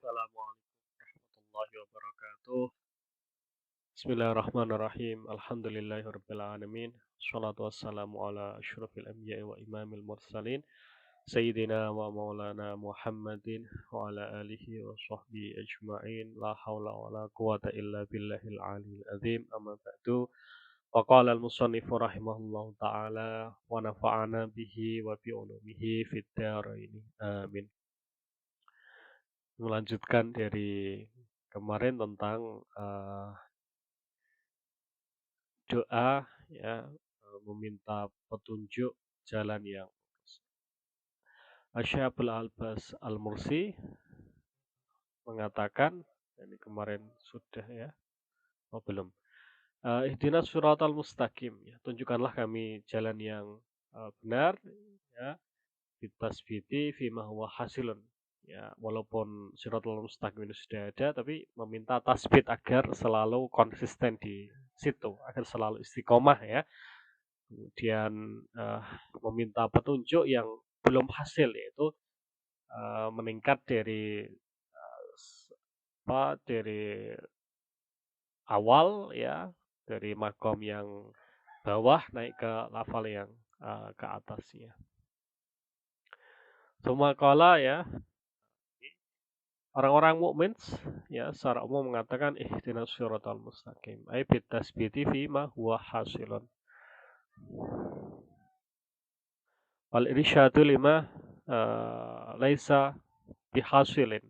Assalamualaikum warahmatullahi wabarakatuh. Bismillahirrahmanirrahim. Alhamdulillahirabbil alamin. Shalatu wassalamu ala asyrofil anbiya'i wa imamil mursalin. Sayyidina wa maulana Muhammadin wa ala alihi wa sahbihi ajma'in. La hawla wa la quwata illa billahil aliyil azim. Amma ba'du. Wa qala al-musannifu rahimahullahu ta'ala wa nafa'ana bihi wa bi ulumihi fid dharain. Amin. Melanjutkan dari kemarin tentang doa ya, meminta petunjuk jalan yang Syekh Abdul Albas Al-Mursi mengatakan, ini kemarin sudah ya, oh belum. Ihdinas siratal mustaqim ya, tunjukkanlah kami jalan yang benar ya, bitasbiti fima huwa hasilun. Ya, walaupun siratal mustaqim ini sudah ada, tapi meminta tasbit agar selalu konsisten di situ, agar selalu istiqomah ya. Kemudian meminta petunjuk yang belum hasil, yaitu meningkat dari dari awal ya, dari makom yang bawah naik ke level yang ke atasnya. Semua kala ya, orang-orang mukmin ya secara umum mengatakan ihdinas siratal mustaqim ay bitasbiti fi ma huwa hasilun wal irsyadu lima laisa bihasilin.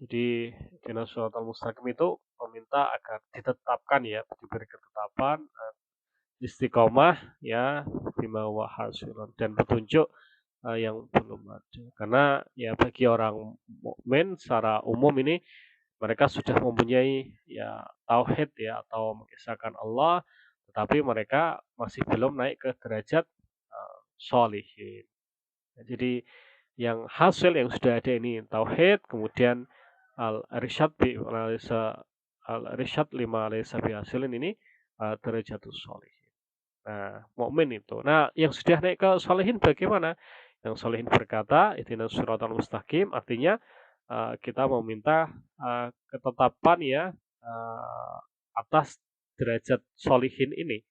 Jadi ihdinas siratal mustaqim itu meminta agar ditetapkan ya, diberi ketetapan istiqomah ya bima huwa hasilun, dan petunjuk yang belum ada. Karena ya bagi orang mukmin secara umum ini mereka sudah mempunyai ya tauhid ya, atau mengisahkan Allah, tetapi mereka masih belum naik ke derajat sholihin. Jadi yang hasil yang sudah ada ini tauhid, kemudian al-irsyad al-irsyad lima laysa bihasilin ini derajatus sholihin. Nah, mukmin itu. Nah, yang sudah naik ke sholihin bagaimana? Yang sholihin berkata, ihdinas siratal mustaqim, artinya kita meminta ketetapan ya atas derajat sholihin ini.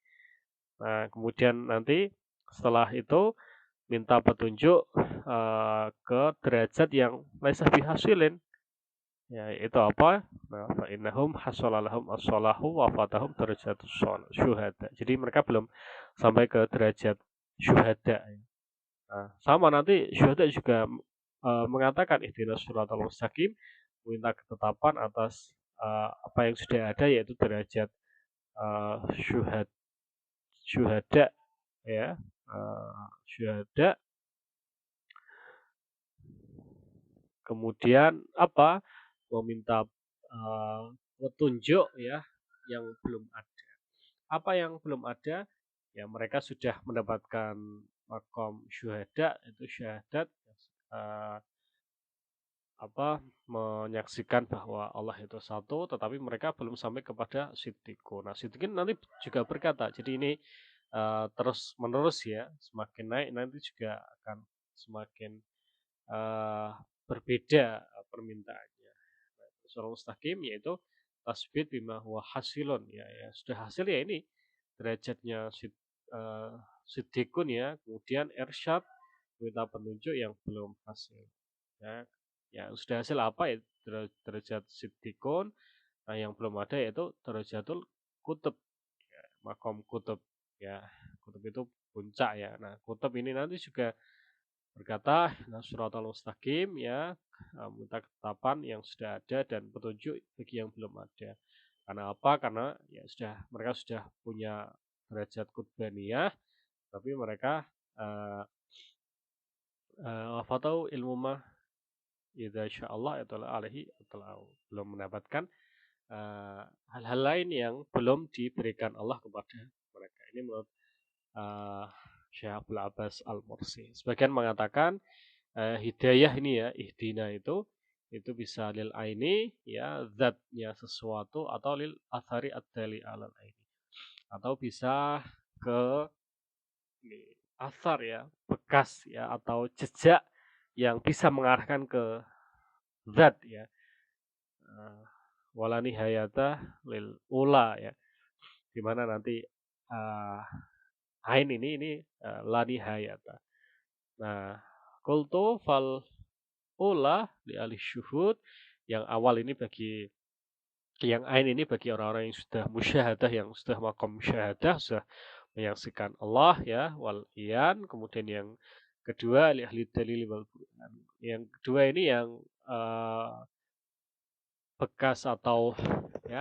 Nah, kemudian nanti setelah itu minta petunjuk ke derajat yang laisa bihasilin. Ya, itu apa? Nah, fa innahum hasalalahum as-salahu wa fatahum darajatus syuhada. Jadi mereka belum sampai ke derajat syuhada. Nah, sama nanti syuhada juga mengatakan ihdinas siratal mustaqim, minta ketetapan atas apa yang sudah ada, yaitu derajat syuhada ya, syuhada. Kemudian apa? Meminta petunjuk ya yang belum ada. Apa yang belum ada? Ya mereka sudah mendapatkan makom syuhada, itu syahadat menyaksikan bahwa Allah itu satu, tetapi mereka belum sampai kepada siddiqun. Nah, siddiqun nanti juga berkata, jadi ini terus menerus ya, semakin naik nanti juga akan semakin berbeda permintaannya. Surah mustaqim yaitu tasbit bima huwa hasilun ya, ya sudah hasil ya, ini derajatnya siddiqun ya, kemudian irsyad minta penunjuk yang belum hasil ya. Ya sudah hasil apa ya, derajat siddiqun. Nah, yang belum ada yaitu derajatul kutub ya, makom kutub ya. Kutub itu puncak ya. Nah, kutub ini nanti juga berkata suratul mustaqim ya, minta ketetapan yang sudah ada dan petunjuk bagi yang belum ada. Karena apa? Karena ya sudah, mereka sudah punya derajat qutbaniyah, tapi mereka fatau ilmu mah idza syaallah itu alaihi, atau belum mendapatkan hal-hal lain yang belum diberikan Allah kepada mereka. Ini menurut Syekh Abdul Abbas Al-Mursi. Sebagian mengatakan hidayah ini ya, ihdina itu bisa lil aini ya, zatnya sesuatu, atau lil athari ad-dali alal aini, atau bisa ke asar ya, bekas ya, atau jejak yang bisa mengarahkan ke zat ya. Eh, Wala nihayata lil ula ya. Di mana nanti ain ini la nihayata. Nah, qultu fal ula li ahli syuhud, yang awal ini bagi yang ain ini bagi orang-orang yang sudah musyahadah, yang sudah makom musyahadah, sudah menyaksikan Allah ya, wal iyan. Kemudian yang kedua li ahli dalil wal burhan. Yang kedua ini yang eh, bekas atau ya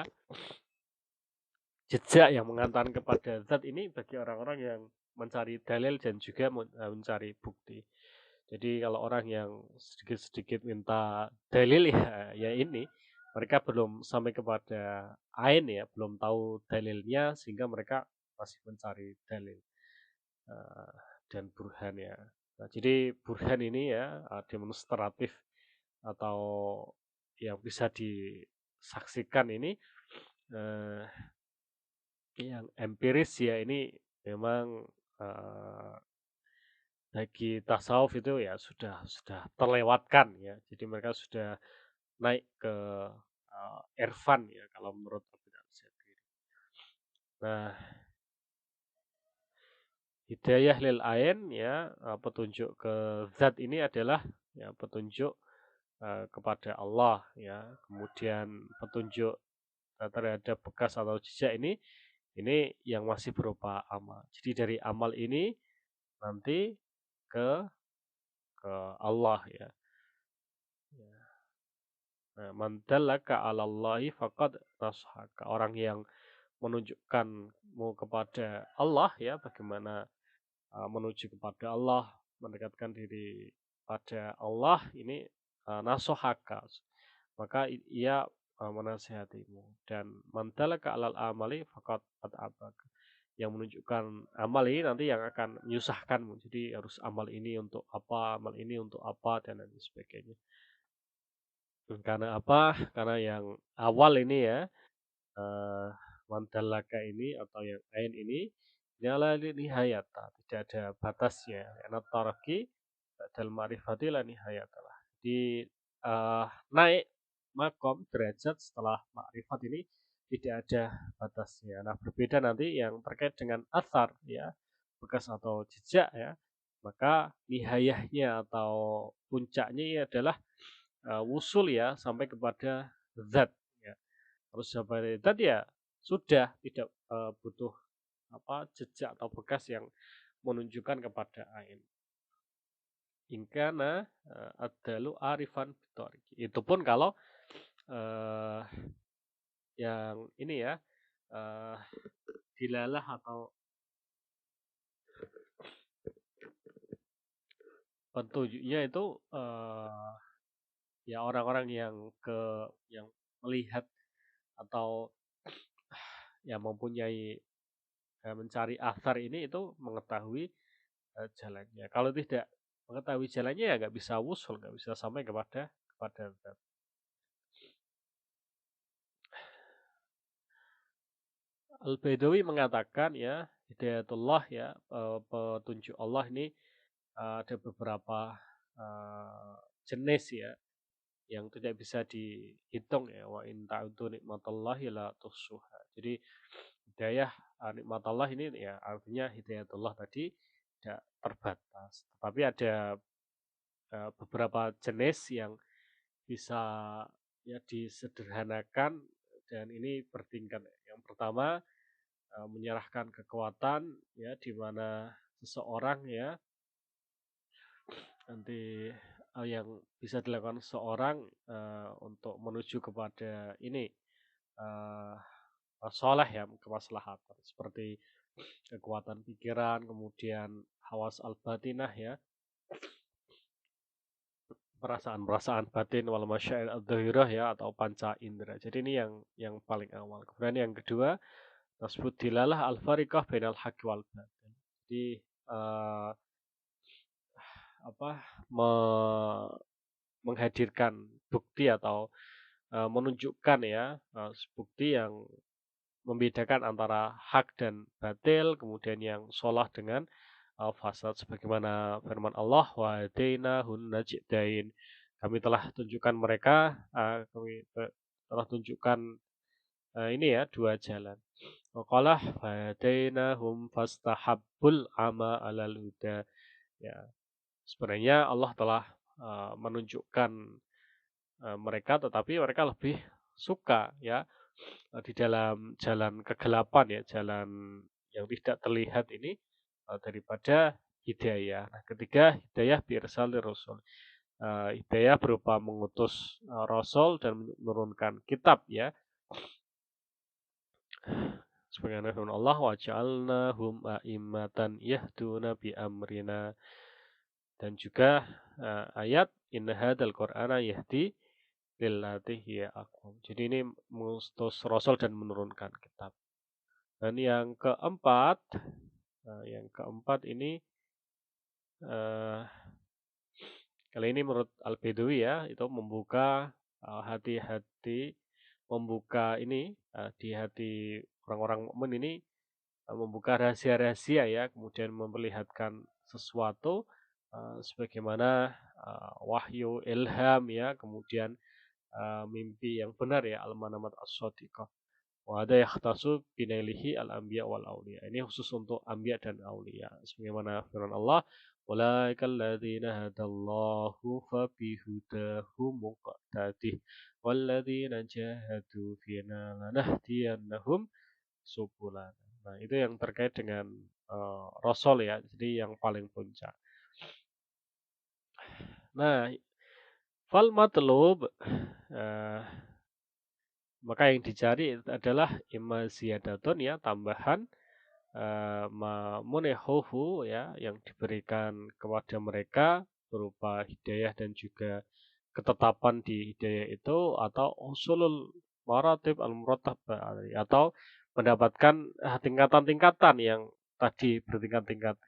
jejak yang mengantarkan kepada zat ini bagi orang-orang yang mencari dalil dan juga mencari bukti. Jadi kalau orang yang sedikit-sedikit minta dalil ya ini mereka belum sampai kepada ain ya, belum tahu dalilnya sehingga mereka masih mencari dalil eh, dan burhan ya. Nah, jadi burhan ini ya demonstratif atau yang bisa disaksikan ini eh, yang empiris ya ini memang eh, bagi tasawuf itu ya sudah terlewatkan ya. Jadi mereka sudah naik ke irfan ya kalau menurut Abdul Aziz. Nah, hidayah lil ain ya petunjuk ke zat ini adalah ya petunjuk kepada Allah ya. Kemudian petunjuk terhadap bekas atau jejak ini yang masih berupa amal. Jadi dari amal ini nanti ke ke Allah ya. Nah, man dallaka 'alallahi faqad nashaka. Orang yang menunjukkanmu kepada Allah ya, bagaimana menuju kepada Allah, mendekatkan diri pada Allah ini nasohaka. Maka ia menasihatimu. Dan man dallaka 'alal amali faqad at'abaka. Yang menunjukkan amal ini nanti yang akan menyusahkanmu. Jadi harus amal ini untuk apa, amal ini untuk apa, dan lain sebagainya. Karena apa? Karena yang awal ini ya, eee, mandalaka ini atau yang ain ini, la nihayata, tidak ada batasnya. Karena taraqi ba'dal ma'rifati la nihayata lah. Jadi, naik makom derajat setelah makrifat ini tidak ada batasnya. Nah, berbeda nanti yang terkait dengan athar ya, bekas atau jejak ya, maka nihayahnya atau puncaknya ini adalah wusul ya sampai kepada zat ya. Terus sampai zat ya sudah tidak butuh apa jejak atau bekas yang menunjukkan kepada ain. Ingkana adalu arifan bitoriki. Itu pun kalau uh, yang ini ya uh, dilalah atau petunjuknya itu ya orang-orang yang melihat atau yang mempunyai mencari athar ini itu mengetahui jalannya. Kalau tidak mengetahui jalannya ya nggak bisa wusul, nggak bisa sampai kepada zat. Al-Baidawi mengatakan ya hidayatullah ya petunjuk Allah ini ada beberapa jenis ya yang tidak bisa dihitung ya, wa in ta'udzu nikmatallahi la tuhsuha. Jadi hidayah nikmat Allah ini ya artinya hidayatullah tadi tidak terbatas. Tapi ada beberapa jenis yang bisa ya disederhanakan dan ini bertingkat. Yang pertama menyerahkan kekuatan ya di mana seseorang ya nanti yang bisa dilakukan seseorang untuk menuju kepada ini uh, soleh ya kemaslahatan seperti kekuatan pikiran, kemudian hawas al-batinah ya, perasaan-perasaan batin wal masyair al-dhahirah ya atau panca indera. Jadi ini yang paling awal. Kemudian yang kedua tersebut dilalah al-fariqah bainal haqqi wal batil. Jadi uh, apa me menghadirkan bukti atau menunjukkan ya bukti yang membedakan antara hak dan batil, kemudian yang sholah dengan fasad sebagaimana firman Allah wa hadainahun najdain. Kami telah tunjukkan mereka, telah tunjukkan ini ya dua jalan. Waqalah hadainahum fastahabbul ama 'alal huda. Ya, sebenarnya Allah telah menunjukkan mereka, tetapi mereka lebih suka ya di dalam jalan kegelapan ya, jalan yang tidak terlihat ini daripada hidayah. Nah, ketiga hidayah birsalir rasul. Hidayah berupa mengutus rasul dan menurunkan kitab ya. Sebagaimana firman Allah, wa ja'alnahum a'immatan yahduna bi amrina. Dan juga ayat inna hadzal qur'ana yahdi lillati hiya aqwam. Jadi ini mengutus rasul dan menurunkan kitab. Dan yang keempat ini eh, kali ini menurut Al-Bedawi ya, itu membuka hati-hati, membuka ini di hati orang-orang mukmin ini, membuka rahasia-rahasia ya, kemudian memperlihatkan sesuatu sebagaimana wahyu, ilham ya, kemudian mimpi yang benar ya, al-manamat as-shadiqah. Wa ada yakhtasu binailihi al-anbiya wal auliya. Ini khusus untuk anbiya dan auliya. Sebagaimana firman Allah, "Ulaikal ladzina hadallahu fabihudahu muqtadih walladzina jahadu fina lanahdiyannahum subulana." Nah, itu yang terkait dengan Rasul ya. Jadi yang paling puncak. Nah, fal matlub maka yang dicari adalah imma ziyadatun ya, tambahan munehuhu ya, yang diberikan kepada mereka berupa hidayah dan juga ketetapan di hidayah itu, atau usulul maratib al-murattabah, atau mendapatkan tingkatan-tingkatan yang tadi bertingkat-tingkat.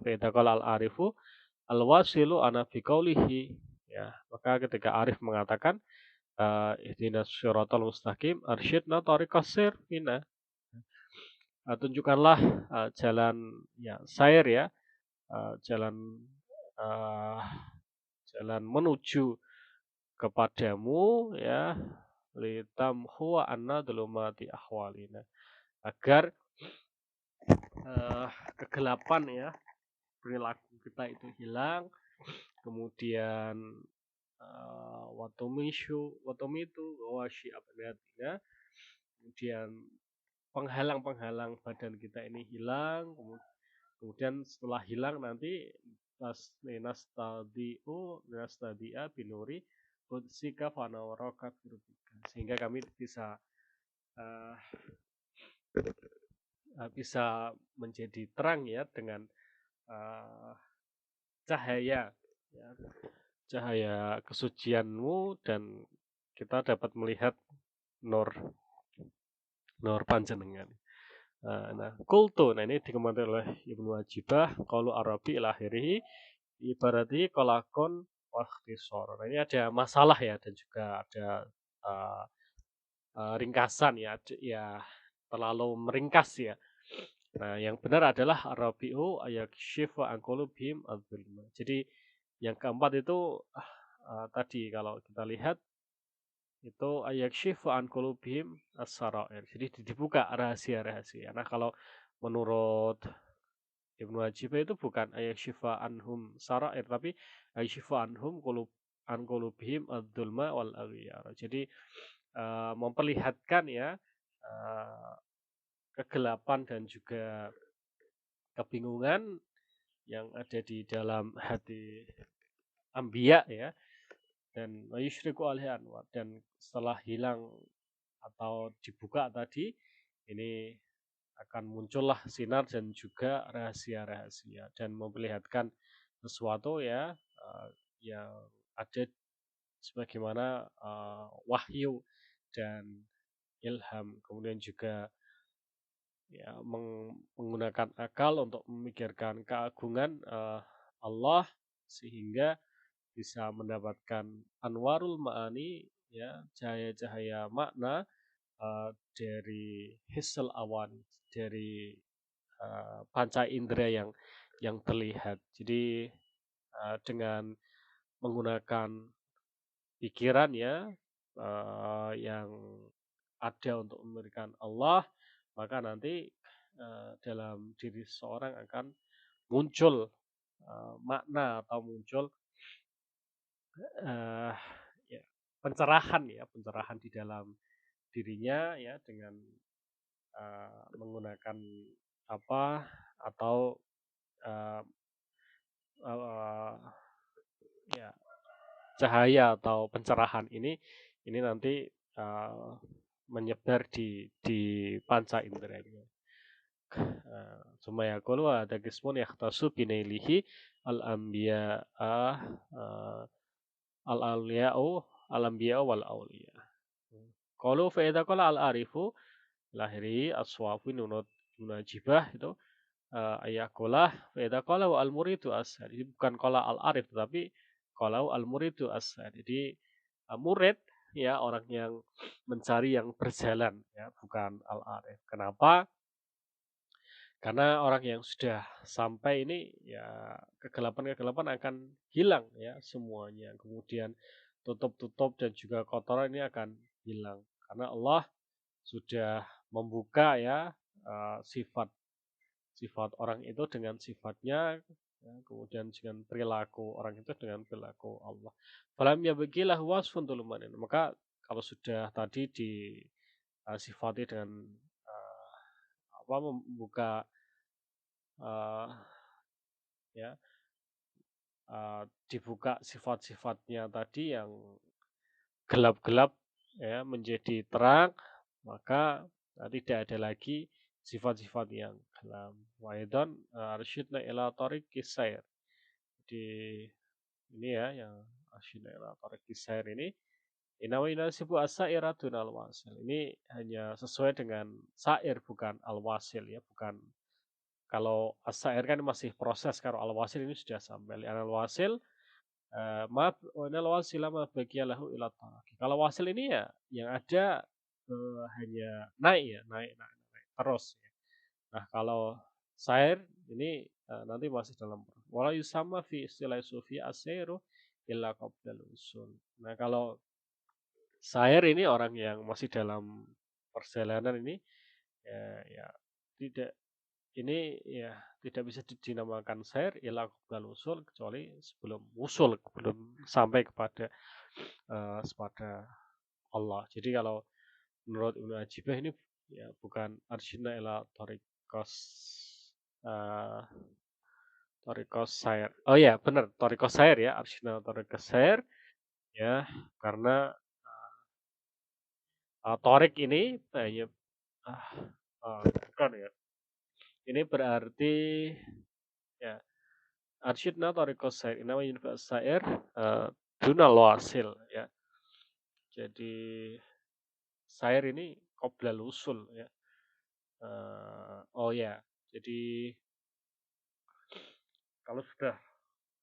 Beda kalau al-arifu al-wasilu ana biqaulihi ya, maka ketika arif mengatakan ihdinas syiratal mustaqim arsyidna tariqas sirfina, tunjukkanlah jalan ya sair ya, jalan uh, jalan menuju kepadamu ya, litamhuwa anna dhulumati ahwalina, agar kegelapan ya perilaku kita itu hilang, kemudian watumitu wawashi abnatina, kemudian penghalang-penghalang badan kita ini hilang, kemudian setelah hilang nanti nastadia binuri kudsika fanawaraka birbika, sehingga kami bisa bisa menjadi terang ya dengan cahaya ya, cahaya kesucianmu, dan kita dapat melihat nur panjenengan. Nah, kultu, nah ini dikomentari oleh Ibnu Wajibah, qaulu Arabi ila akhirih, ibarati kolakon wakhtisor. Nah, ini ada masalah ya, dan juga ada uh, ringkasan ya, ya terlalu meringkas ya. Nah, yang benar adalah Arabi'u ayakshifu an qulubihim adzulma. Jadi yang keempat itu tadi kalau kita lihat itu ayakshifu an qulubihim as-sarair. Jadi dibuka rahasia-rahasia. Nah, kalau menurut Ibnu Wajibah itu bukan ayakshifa anhum sarair, tapi ayakshifa anhum an qulubihim adzulma wal aghyar. Jadi memperlihatkan ya kegelapan dan juga kebingungan yang ada di dalam hati Ambiya ya, dan yusyriku alaihi anwar, dan setelah hilang atau dibuka tadi ini akan muncullah sinar dan juga rahasia-rahasia, dan memperlihatkan sesuatu ya yang ada sebagaimana wahyu dan ilham, kemudian juga ya menggunakan akal untuk memikirkan keagungan Allah, sehingga bisa mendapatkan anwarul ma'ani ya, cahaya-cahaya makna dari hisal awan, dari panca indera yang terlihat. Jadi dengan menggunakan pikiran ya, yang ada untuk memberikan Allah, maka nanti, dalam diri seseorang akan muncul, makna atau muncul, eee, ya pencerahan di dalam dirinya ya dengan, menggunakan apa, atau, eee eee, ya cahaya atau pencerahan ini nanti, menyebar di panca inderanya. Summa yaqulu wa hadha qismun yahtassu binailihi al-anbiya'a, eee, al-awliya'u al-anbiya'u wal awliya. Qalu fa idza qala al-arifu lahiri aswafu nunut munajibah itu, ayakulah fa idza qala wa al-muridu ashar. Jadi bukan qala al-arif tetapi qala al-muridu ashar. Jadi, murid ya orang yang mencari yang berjalan ya bukan al-arif. Kenapa? Karena orang yang sudah sampai ini ya kegelapan-kegelapan akan hilang ya semuanya. Kemudian tutup-tutup dan juga kotoran ini akan hilang. Karena Allah sudah membuka ya sifat sifat orang itu dengan sifatnya, ya, kemudian dengan perilaku orang itu dengan perilaku Allah. Falam yabghilah wasfun tulumanin. Maka kalau sudah tadi sifati dengan membuka eh, ya dibuka sifat-sifatnya tadi yang gelap-gelap ya menjadi terang, maka tidak ada lagi sifat-sifat yang gelap. Wa aidan arsyidna ila tariqis sair. Jadi ini ya yang arsyidna ila tariqis sair ini inawa inasibu as-saira dunal wasil. Ini hanya sesuai dengan sair bukan al-wasil ya, bukan kalau as-sair kan masih proses, kalau al-wasil ini sudah sampai. Al-wasil maaf, wanal wasila ma baqiya lahu ila taraki. Kalau wasil ini ya yang ada, hanya naik ya, naik terus ya. Nah, kalau sair ini, nanti masih dalam wala yusamma fi istilah sufi as-sairu illa qabla usul. Nah, kalau sair ini orang yang masih dalam perjalanan ini, ya tidak ini ya tidak bisa dinamakan sair illa qabla usul kecuali sebelum usul, sebelum sampai kepada kepada Allah. Jadi kalau menurut Ibnu Ajibah ini ya bukan arsyidna ila thariqas uh, thariqas sair. Oh ya, benar, thariqas sair ya, arsyidna thariqas sair ya, karena thorik ini hanya ah, bukan ya. Ini berarti ya arsyidna thariqas sair, inama yunfa'as sair dunal wasil ya. Jadi sair ini qoblal usul ya. Oh ya, jadi kalau sudah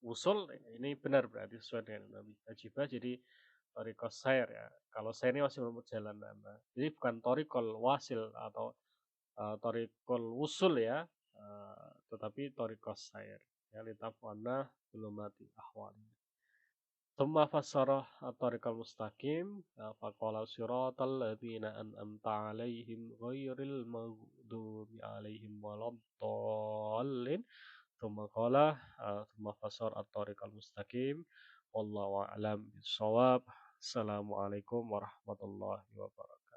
usul ini benar berarti sesuai dengan Nabi Ajibah jadi torikos sair ya. Kalau saya ini masih belum perjalanan. Nah, jadi bukan torikol wasil atau torikol usul ya, tetapi torikos sair. Ya, litafwana belum mati ahwal. Thumma fassara at-tariqal mustaqim faqala siratal ladzina an'amta 'alaihim ghairil maghdubi 'alaihim waladdallin. Thumma qala thumma fassara at-tariqal mustaqim wallahu a'lam bissawab. Assalamualaikum warahmatullahi wabarakatuh.